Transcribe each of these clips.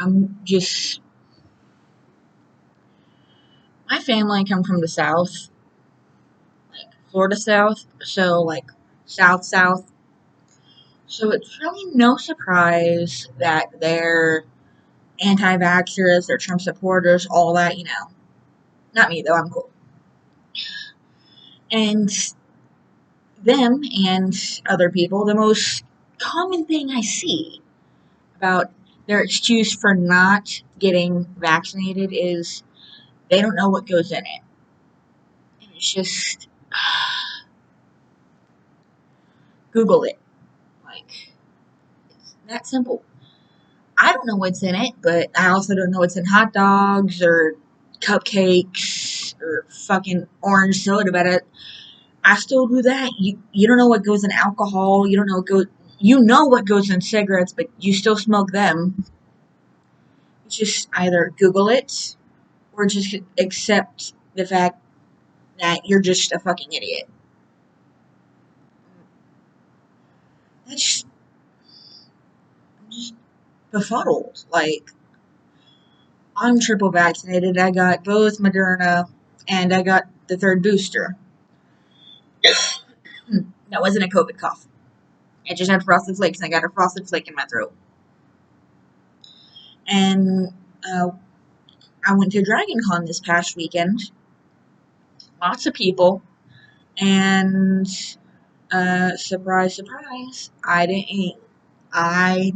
I'm just, my family come from the South, like Florida South, so like South South. So it's really no surprise that they're anti-vaxxers, they're Trump supporters, all that, Not me though, I'm cool. And them and other people, the most common thing I see about their excuse for not getting vaccinated is they don't know what goes in it. And it's just Google it. Like, it's that simple. I don't know what's in it, but I also don't know what's in hot dogs or cupcakes or fucking orange soda. But I still do that. You don't know what goes in alcohol. You don't know what goes. You know what goes in cigarettes, but you still smoke them. Just either Google it or just accept the fact that you're just a fucking idiot. That's I'm just befuddled. Like, I'm triple vaccinated. I got both Moderna and I got the third booster. That wasn't a COVID cough. I just had frosted flakes and I got a frosted flake in my throat. And I went to Dragon Con this past weekend. Lots of people. And surprise, surprise, I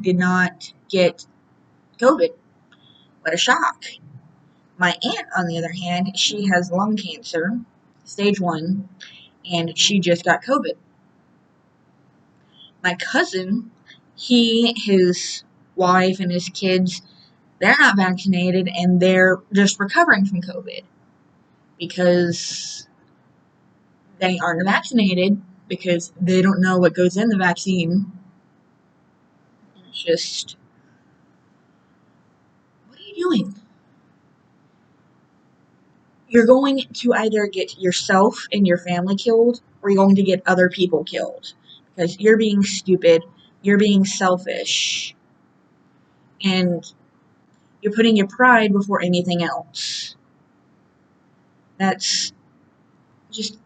did not get COVID. What a shock. My aunt, on the other hand, she has lung cancer, stage 1, and she just got COVID. My cousin, his wife, and his kids, they're not vaccinated, and they're just recovering from COVID because they aren't vaccinated because they don't know what goes in the vaccine. It's just, what are you doing? You're going to either get yourself and your family killed, or you're going to get other people killed. Because you're being stupid, you're being selfish, and you're putting your pride before anything else. That's just,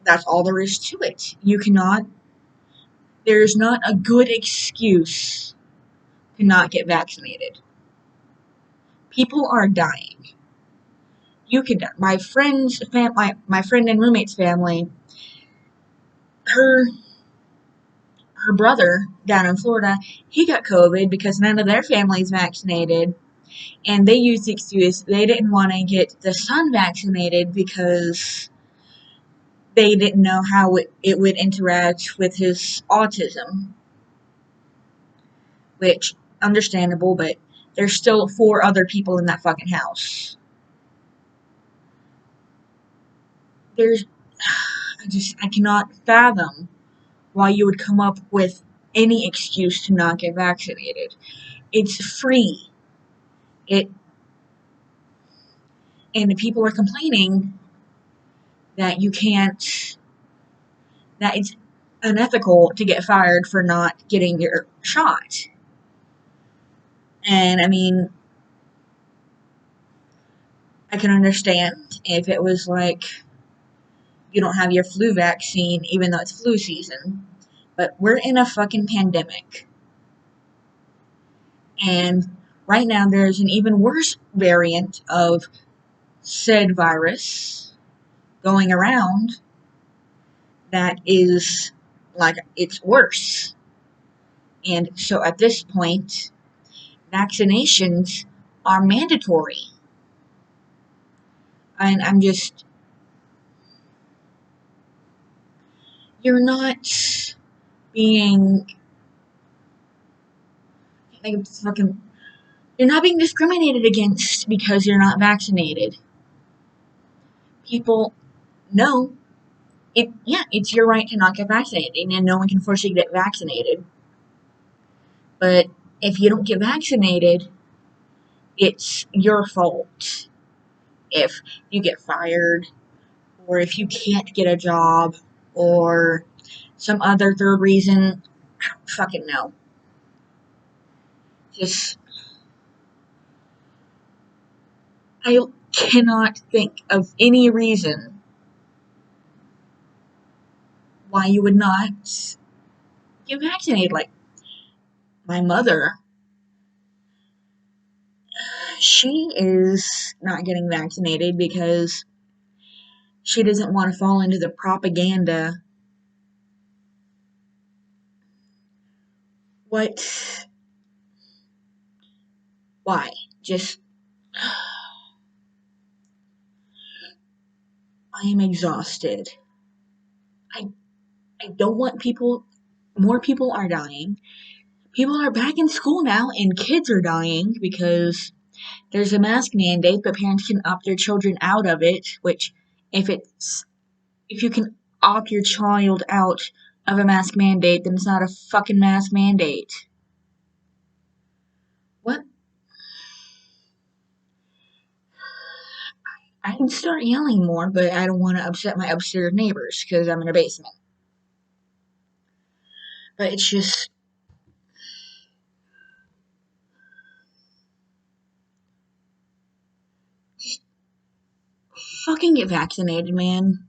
that's all there is to it. There's not a good excuse to not get vaccinated. People are dying. You could die. My friend and roommate's family, her brother down in Florida, he got COVID because none of their family's vaccinated. And they used the excuse they didn't want to get the son vaccinated because they didn't know how it would interact with his autism. Which, understandable, but there's still 4 other people in that fucking house. I cannot fathom why you would come up with any excuse to not get vaccinated. It's free. And the people are complaining that that it's unethical to get fired for not getting your shot. And I mean, I can understand if it was like you don't have your flu vaccine even though it's flu season. But we're in a fucking pandemic. And right now there's an even worse variant of said virus going around that is like it's worse. And so at this point, vaccinations are mandatory. And I'm just, you're not being, you're not being discriminated against because you're not vaccinated. People know it's your right to not get vaccinated, and no one can force you to get vaccinated. But if you don't get vaccinated, it's your fault. If you get fired, or if you can't get a job, or some other third reason, I don't fucking know. Just, I cannot think of any reason why you would not get vaccinated. Like my mother, she is not getting vaccinated because she doesn't want to fall into the propaganda. What? Why? Just, I am exhausted. I, I don't want people, more people are dying. People are back in school now and kids are dying because there's a mask mandate, but parents can opt their children out of it, which if it's if you can opt your child out of a mask mandate, then it's not a fucking mask mandate. What? I can start yelling more, but I don't want to upset my upstairs neighbors because I'm in a basement. But it's just fucking get vaccinated, man.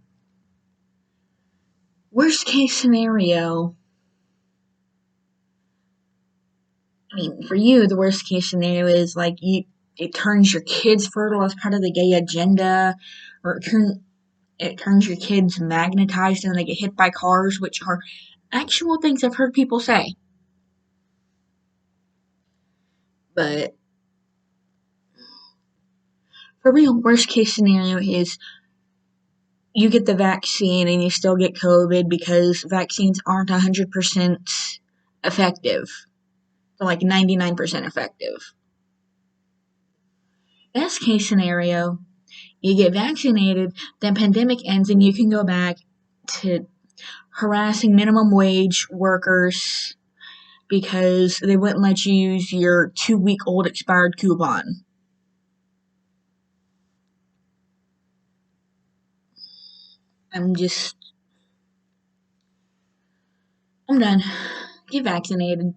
Worst case scenario, I mean, for you, the worst case scenario is like it turns your kids fertile as part of the gay agenda, or it turns your kids magnetized and they get hit by cars, which are actual things I've heard people say. But for real, worst case scenario is you get the vaccine and you still get COVID because vaccines aren't 100% effective. They're like 99% effective. Best case scenario, you get vaccinated, then pandemic ends and you can go back to harassing minimum wage workers because they wouldn't let you use your 2-week old expired coupon. I'm just, I'm done. Get vaccinated.